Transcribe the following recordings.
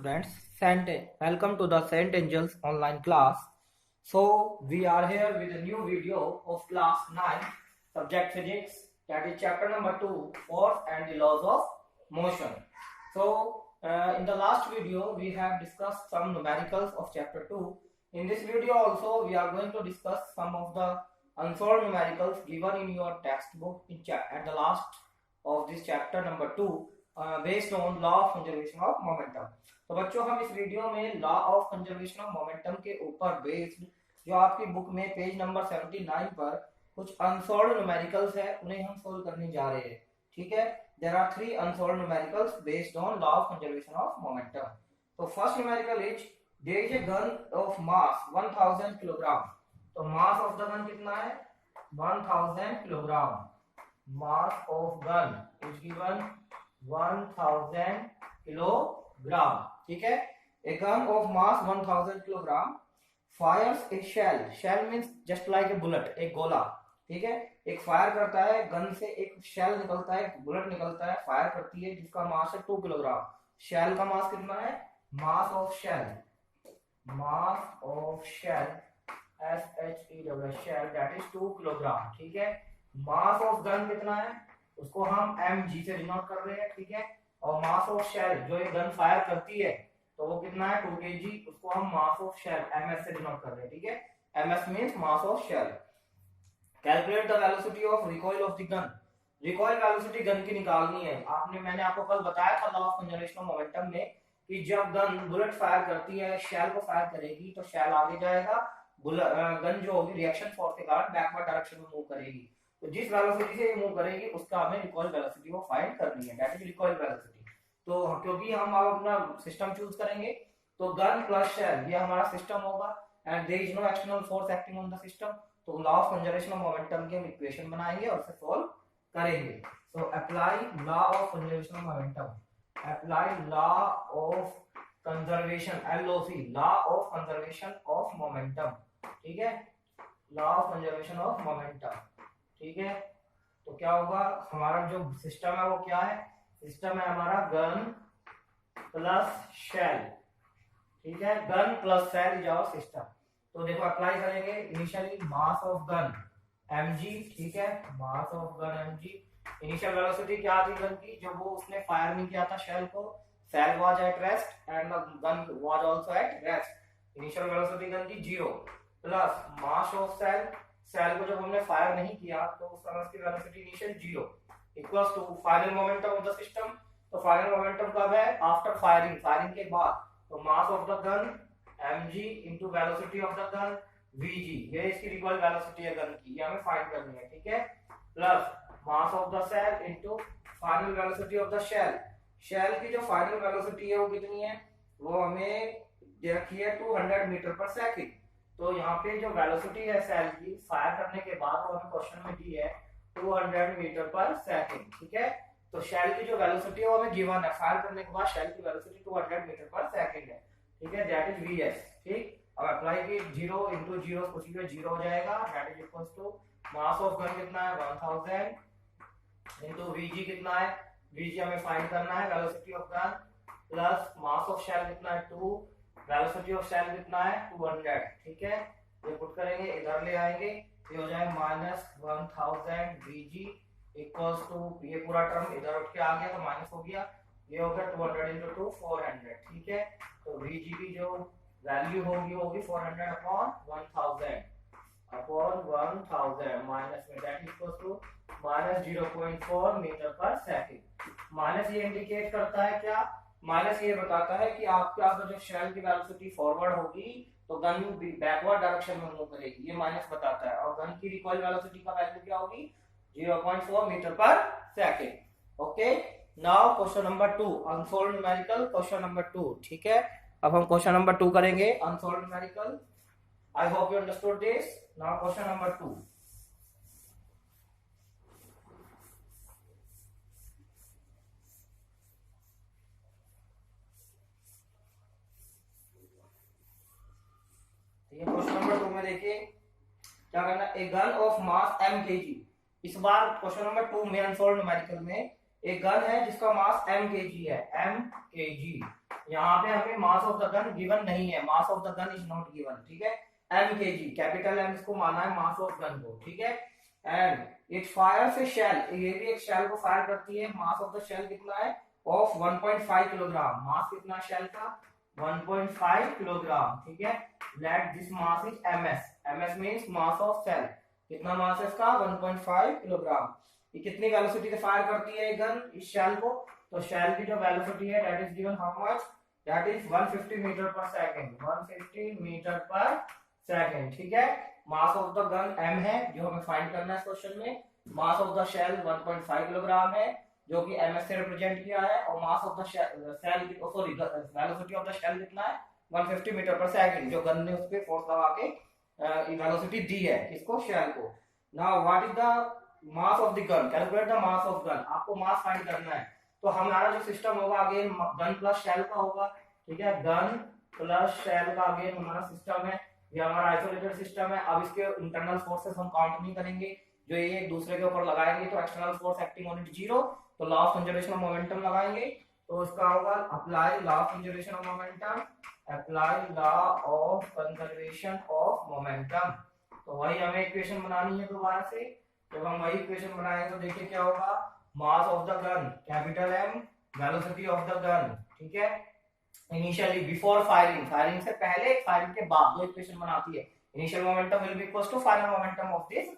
students, welcome to the Saint Angels online class. So we are here with a new video of class 9 subject physics, that is chapter number 2, force and the laws of motion. So in the last video we have discussed some numericals of chapter 2. In this video also we are going to discuss some of the unsolved numericals given in your textbook at the last of this chapter number 2. Based on law of conservation of momentum. तो बच्चों हम इस video में law of conservation of momentum के ऊपर based जो आपकी book में पेज नंबर 79 पर कुछ अनसॉल्व्ड न्यूमेरिकल्स है उन्हें हम सोल्व करने जा रहे हैं। ठीक है, there are 3 unsolved numericals based on law of conservation of momentum. तो first numerical is there is a gun of mass 1000 kilogram. तो मास ऑफ द गन कितना है? 1000 kilogram. Mass of gun is given 1000 kilogram. ठीक है, a gun of mass 1000 kilogram fires a shell। shell means just like a bullet, एक गोला। ठीक है, एक फायर करता है गन से, एक शेल निकलता है, बुलेट निकलता है, फायर करती है जिसका मास है 2 किलोग्राम। शेल का मास कितना है? Mass of shell, mass of shell SHE shell that is 2 kilogram. ठीक है, मास ऑफ गन कितना है उसको हम mg से डिनोट कर रहे हैं। ठीक है, और मास ऑफ शेल जो ये गन फायर करती है तो वो कितना है 2 kg, उसको हम मास ऑफ शेल ms से डिनोट कर रहे हैं। ठीक है, ms means mass of shell. Calculate the velocity of recoil of the gun. Recoil velocity gun की निकालनी है। मैंने आपको कल बताया था law of conservation of momentum में कि जब गन बुलेट फायर करती है, शेल को फायर करेगी तो शेल आगे जाएगा, गन जो होगी रिएक्शन फोर्स के कारण बैकवर्ड डायरेक्शन में मूव करेगी। तो जिस वेलोसिटी से मूव करेगी उसका हमें रिकॉइल वेलोसिटी को फाइंड करनी है, दैट इज रिकॉइल वेलोसिटी। तो क्योंकि हम अपना सिस्टम चूज करेंगे तो गन प्लस शेल ये हमारा सिस्टम होगा and there is no external force acting on the system. तो law of conservation of momentum की हम इक्वेशन बनाएंगे और उसे सॉल्व करेंगे। So apply law of conservation of momentum, apply law of conservation LOC, law of conservation of momentum. ठीक है, law of conservation of momentum. ठीक है, तो क्या होगा, हमारा जो सिस्टम है वो क्या है? सिस्टम है हमारा गन प्लस शेल। ठीक है, gun plus shell is our system. तो देखो अप्लाई करेंगे initially mass of gun mg। ठीक है, mass of gun mg। Initial velocity क्या थी गन की जब वो उसने फायर नहीं किया था शेल को? Shell was at rest and the gun was also at rest. Initial velocity gun की 0 plus mass of shell, shell को जब हमने फायर नहीं किया तो उस समय की velocity initial 0 equals to final momentum of the system. तो फाइनल मोमेंटम कब है? आफ्टर फायरिंग, फायरिंग के बाद। तो mass of the gun mg into velocity of the gun vg, ये इसकी रिकॉइल वेलोसिटी है गन की, ये हमें फाइंड करनी है। ठीक है, plus mass of the shell into final velocity of the shell. Shell की जो फाइनल वेलोसिटी है वो कितनी है? वो हमें रखी है 200 मीटर पर सेकंड। तो यहाँ पे जो वेलोसिटी है शेल की फायर करने के बाद वो हमें क्वेश्चन में दी है 200 मीटर पर सेकंड। ठीक है, तो शेल की जो वेलोसिटी है वो हमें गिवन है, फायर करने के बाद शेल की वेलोसिटी 200 मीटर पर सेकंड है। ठीक है, दैट इज vs। ठीक, अब अप्लाई की 0 into 0 कुछ भी 0 हो जाएगा, that is equals to mass of gun कितना है 1000 into vg कितना है? vg हमें फाइंड करना है velocity of gun plus mass of shell कितना है 2, वेलोसिटी ऑफ शेल कितना है 200। ठीक है, ये पुट करेंगे, इधर ले आएंगे, ये हो जाए -1000 vg इक्वल्स टू, ये पूरा टर्म इधर उठ के आ गया तो माइनस हो गया, ये हो गया 200 into 2 400। ठीक है, तो vg की जो वैल्यू होगी 400 अपॉन 1000 माइनस में that equals to -0.4 metre per second. Minus ये इंडिकेट करता है क्या? माइनस ये बताता है कि आपका अगर जो शेल की वेलोसिटी फॉरवर्ड होगी तो गन बैकवर्ड डायरेक्शन में मूव करेगी, ये माइनस बताता है। और गन की रिकॉइल वेलोसिटी का वैल्यू क्या होगी? 0.4 metre per second. Okay, now question number 2, unsolved numerical question number 2। ठीक है, अब हम क्वेश्चन नंबर 2 करेंगे, unsolved numerical. I hope you understood this. Now question number 2। Question number 2 में देखिए क्या करना है, a gun of mass m kg। इस बार क्वेश्चन नंबर 2 में अनसॉल्व्ड न्यूमेरिकल में एक गन है जिसका मास m kg है, m kg। यहाँ पे हमें मास ऑफ द गन गिवन नहीं है, mass of the gun is not given, ठीक है। एम के जी, कैपिटल एम इसको माना है मास ऑफ गन को, ठीक है। And it fires a shell, ये भी एक शेल को फायर करती है। मास ऑफ द शेल कितना है, ऑफ 1.5 किलोग्राम। मास कितना शेल का, 1.5 किलोग्राम, ठीक है। Let this mass is MS, MS means mass of shell. कितना मास है इसका, 1.5 किलोग्राम। ये कितनी वेलोसिटी से फायर करती है गन इस शेल को, तो शेल की जो वेलोसिटी है that is given how much, that is 150 meter per second, 150 meter per second, ठीक है। Mass of the gun m है जो हमें फाइंड करना है इस क्वेश्चन में। Mass of the shell 1.5 kilogram है जो कि ms से रिप्रेजेंट किया है, और mass of the shell sorry velocity of the shell कितना है, 150 मीटर पर सेकंड, जो गन ने उस पे फोर्स लगा के वेलोसिटी दी है किसको, शेल को। Now what is the mass of the gun, calculate the mass of gun. आपको मास फाइंड करना है, तो हमारा जो सिस्टम होगा अगेन गन प्लस शेल का होगा, ठीक है। गन प्लस शेल का अगेन हमारा सिस्टम है, ये हमारा आइसोलेटेड सिस्टम है। अब इसके इंटरनल फोर्सेस हम काउंट नहीं करेंगे, जो ये एक दूसरे के ऊपर लगाएंगे तो external force acting on it zero, तो law of conservation of momentum लगाएंगे, तो इसका होगा apply law of conservation of momentum, apply law of conservation of momentum. तो वही हमें इक्वेशन बनानी है दोबारा से। जब हम वही इक्वेशन बनाएंगे तो देखिए क्या होगा, mass of the gun capital M, velocity of the gun, ठीक है। इनिशियली बिफोर फायरिंग, फायरिंग से पहले फायरिंग के बाद, दो इक्वेशन बनाती है। Initial momentum will be equals to final momentum of this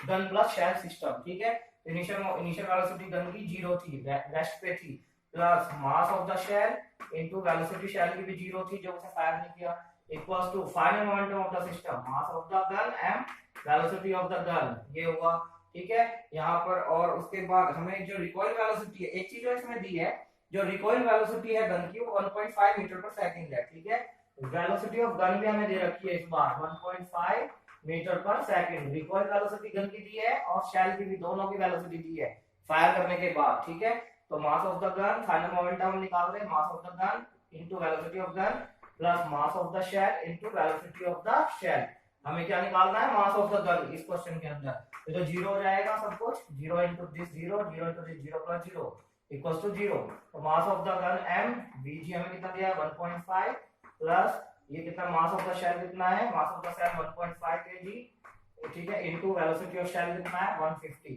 gun plus shell system, ठीक है। इनिशियल वेलोसिटी गन की जीरो थी, रेस्ट पे थी, plus mass of the shell into velocity shell की भी जीरो थी जो उसे फायर नहीं किया, equals to final momentum of the system, mass of the gun M velocity of the gun, ये होगा, ठीक है। यहाँ पर और उसके बाद हमें जो रिकॉइल वेलोसिटी है, एक चीज जो इसमें दी है, जो रिकॉइल वेलोसिटी है गन की वो 1.5 मीटर पर सेकंड है, ठीक है। वेलोसिटी ऑफ गन भी हमें दे रखी है इस बार 1.5 metre per second. Recoil velocity gun की दी है और शेल की भी, दोनों की वेलोसिटी दी है फायर करने के बाद, ठीक है। तो mass of the gun, final momentum निकाल रहे हैं, mass of the gun into velocity of gun plus mass of the shell into velocity of the shell. हमें क्या निकालना है, मास ऑफ द गन इस क्वेश्चन के अंदर। तो जीरो हो जाएगा सब कुछ, zero into this zero, zero into this zero plus zero equals to zero. तो mass of the gun m, bg हमें कितना दिया है 1.5, प्लस ये कितना मास ऑफ द शेल कितना है, mass of the shell 1.5 kg, ठीक है, इनटू वेलोसिटी ऑफ शेल कितना है 150,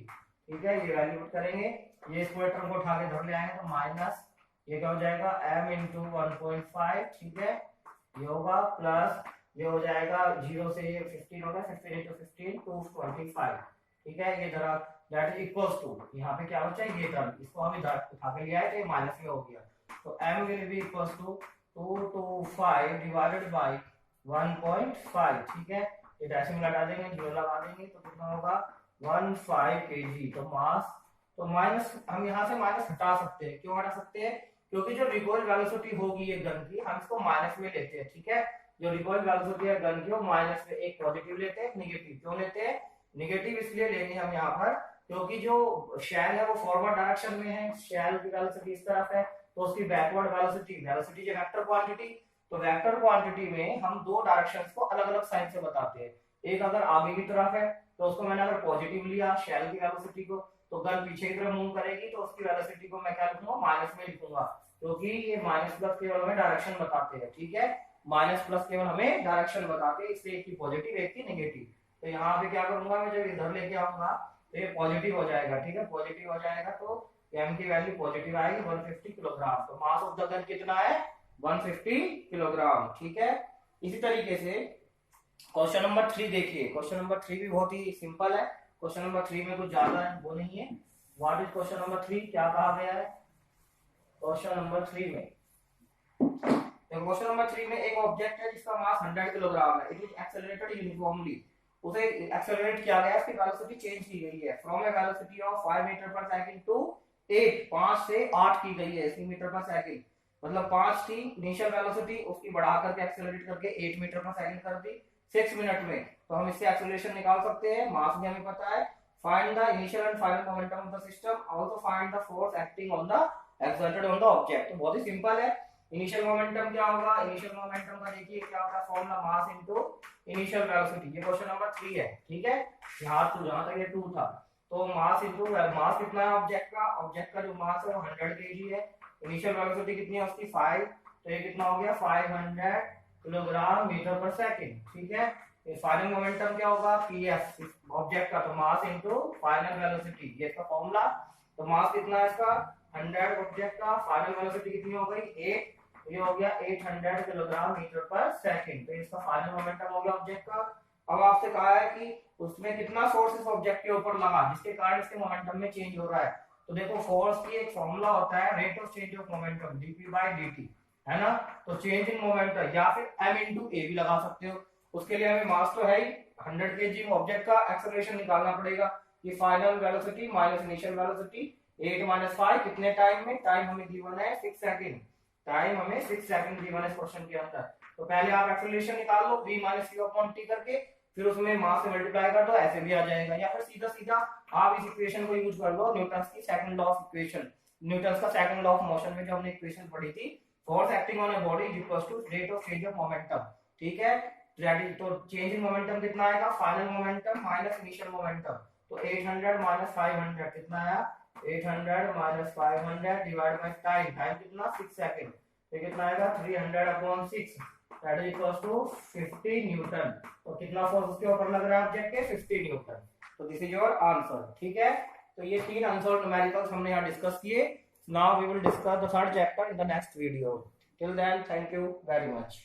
ठीक है। ये वैल्यू पुट करेंगे, ये इस टर्म को उठा के इधर ले आएंगे तो माइनस ये क्या हो जाएगा m इंटू 1.5, ठीक है, ये होगा, प्लस ये हो जाएगा 0 से 15 होगा, 15 इंटू 15 225, ठीक है। ये जरा दैट इज इक्वल्स टू, यहाँ पे क्या बचा है ये टर्म, इसको हम इधर उठा के लिया है तो ये माइनस में हो गया, तो m will be equals to 225 divided by 1.5, ठीक है। ये डेसिमल हटा देंगे, जीरो लगा देंगे तो कितना होगा 15 kg। तो मास, तो माइनस हम यहाँ से माइनस हटा सकते हैं, क्यों हटा सकते हैं, क्योंकि जो रिकॉइल वेलोसिटी होगी ये गन की, हम इसको माइनस में लेते हैं, ठीक है। जो रिकॉइल वेलोसिटी है गन की वो माइनस में, एक पॉजिटिव लेते हैं, नेगेटिव क्यों लेते हैं, नेगेटिव इसलिए लेंगे हम यहाँ पर क्योंकि जो शेल है वो फॉरवर्ड डायरेक्शन में है, शेल की वेलोसिटी इस तरफ है, तो उसकी बैकवर्ड वेलोसिटी, वेलोसिटी जो वेक्टर क्वांटिटी, तो वेक्टर क्वांटिटी में हम दो डायरेक्शंस को अलग अलग साइन से बताते हैं। एक अगर आगे की तरफ है तो उसको मैंने अगर पॉजिटिव लिया शेल की वेलोसिटी को, तो गन पीछे की तरफ मूव करेगी तो उसकी वेलोसिटी को मैं क्या लिखूंगा, माइनस में लिखूंगा, क्योंकि ये माइनस प्लस केवल हमें डायरेक्शन बताते हैं, ठीक है। माइनस प्लस केवल हमें डायरेक्शन बताते हैं, इसलिए एक की पॉजिटिव एक की नेगेटिव। तो यहाँ पे क्या करूंगा मैं, जब इधर लेके आऊंगा तो ये पॉजिटिव हो जाएगा, ठीक है, पॉजिटिव हो जाएगा तो m की वैल्यू पॉजिटिव आएगी 150 किलोग्राम। तो मास ऑफ द गन कितना है 150 किलोग्राम, ठीक है। इसी तरीके से क्वेश्चन नंबर 3 देखिए, क्वेश्चन नंबर 3 भी बहुत ही सिंपल है। क्वेश्चन नंबर 3 में कुछ ज्यादा वो नहीं है। व्हाट इज क्वेश्चन नंबर 3, क्या कहा गया है क्वेश्चन नंबर 3 में, क्वेश्चन नंबर 3 में एक ऑब्जेक्ट है जिसका मास 100 किलोग्राम है, इट इज एक्सेलरेटेड यूनिफॉर्मली, उसे एक्सेलरेट किया गया, इसकी वेलोसिटी चेंज की गई है from a velocity of 5 meter per second to 8, 5 से 8 की गई है इसकी मीटर पर सेकंड, मतलब 5 थी इनिशियल वेलोसिटी, उसकी बढ़ा करके एक्सेलरेट करके 8 मीटर पर सेकंड कर दी 6 मिनट में। तो हम इससे एक्सेलरेशन निकाल सकते हैं, मास भी हमें पता है, find the initial and final momentum of the system, also find the force acting on the exerted on the object. तो बहुत ही सिंपल है। इनिशियल मोमेंटम क्या होगा, इनिशियल मोमेंटम का देखिए क्या होता है, formula mass into initial velocity. ये क्वेश्चन नंबर 3 है, ठीक है, यहाँ तो जहां तक ये 2 था, तो मास इनटू मास कितना है ऑब्जेक्ट का जो मास है वो 100 kg है, इनिशियल वेलोसिटी कितनी है उसकी 5, तो ये कितना हो गया 500 किलोग्राम मीटर पर सेकंड। ठीक है, ये फाइनल मोमेंटम क्या होगा पीएफ ऑब्जेक्ट का, तो मास इनटू फाइनल वेलोसिटी, ये इसका फॉर्मूला। तो मास कितना है इसका 100 ऑब्जेक्ट का, फाइनल वेलोसिटी कितनी हो गई 8, ये हो गया 800 किलोग्राम मीटर पर सेकंड। तो इसका फाइनल मोमेंटम हो गया ऑब्जेक्ट का। अब आपसे कहा है कि उसमें कितना फोर्स इस ऑब्जेक्ट के ऊपर लगा जिसके कारण इसके मोमेंटम में चेंज हो रहा है। तो देखो फोर्स की एक फॉर्मूला होता है rate of change of momentum dp/dt, है ना। तो चेंज इन मोमेंटम या फिर m into a भी लगा सकते हो। उसके लिए हमें मास तो है ही 100 kg ऑब्जेक्ट का, एक्सेलरेशन निकालना पड़ेगा कि final velocity minus initial velocity 8 - 5 कितने टाइम में, टाइम हमें गिवन है 6 सेकंड, टाइम हमें 6 सेकंड गिवन है इस क्वेश्चन के अंदर। तो पहले आप एक्सेलरेशन निकाल लो v - u/t करके, फिर उसमें मास से मल्टीप्लाई कर दो, ऐसे भी आ जाएगा। या फिर सीधा सीधा आप इस इक्वेशन को यूज कर लो न्यूटन्स की second law of equation, Newton's का सेकंड लॉ ऑफ मोशन में जो हमने इक्वेशन पढ़ी थी, force acting on a body is equal to rate of change of momentum. ठीक है, तो चेंज इन मोमेंटम कितना आएगा final momentum minus initial momentum. तो 800 - 500 कितना आया 800 - 500 डिवाइड बाय टाइम, टाइम कितना 6 सेकंड, तो कितना आएगा 300/6 that is equal to 50 newton. तो कितना फोर्स उसके ऊपर लग रहा है ऑब्जेक्ट के 50 न्यूटन। तो दिस इज योर आंसर। ठीक है, तो ये 3 अनसॉल्व्ड न्यूमेरिकल्स हमने यहाँ डिस्कस किए। Now we will discuss the third chapter in the next video. Till then thank you very much.